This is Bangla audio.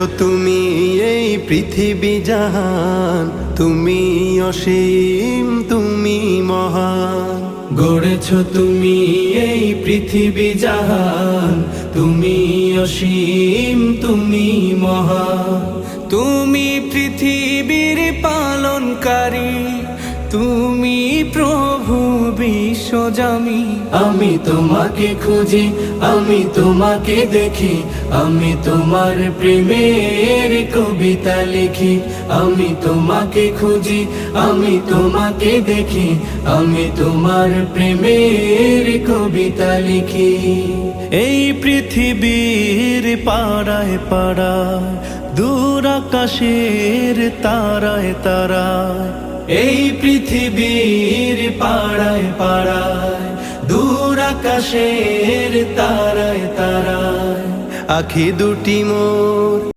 তুমি এই পৃথিবী জাহান, তুমি অসীম, তুমি মহান। গড়েছ তুমি এই পৃথিবী জাহান, তুমি অসীম, তুমি মহান। তুমি পৃথিবীর পালনকারী, তুমি প্রভু বিশ্বজামি। আমি তোমাকে খুঁজি, আমি তোমাকে দেখি, আমি তোমার প্রেমের কবিতা লিখি। আমি তোমাকে খুঁজি, আমি তোমাকে দেখি, আমি তোমার প্রেমের কবিতা লিখি। এই পৃথিবীর পাড়ায় পাড়ায়, দূর আকাশের তারায় তারায়, এই পৃথিবীর পাড়ায় পাড়ায়, দূর আকাশের তারায় তারায়, আখি দুটি মোর